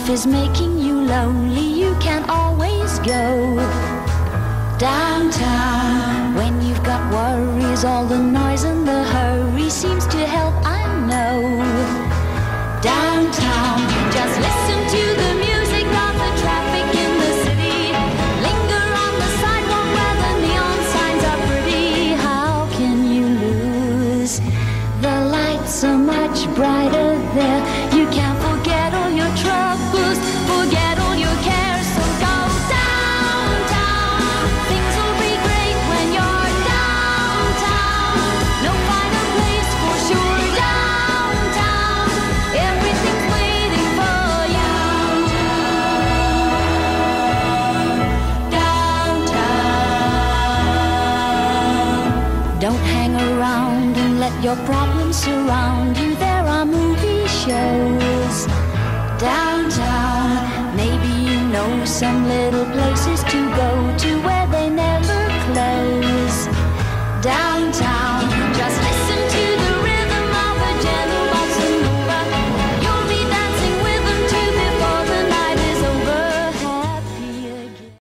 is making you lonely, you can always go downtown. When you've got worries, all the noise and the hurry seems to help, I know. Downtown, just listen to the music of the traffic in the city. Linger on the sidewalk where the neon signs are pretty. How can you lose? The lights are much brighter there. You can't forget all your troubles, forget all your cares. So go downtown. Things will be great when you're downtown. No finer place for sure. Downtown, everything's waiting for you. Downtown. Don't hang around and let your problems surround you. There are movie shows downtown. Maybe you know some little place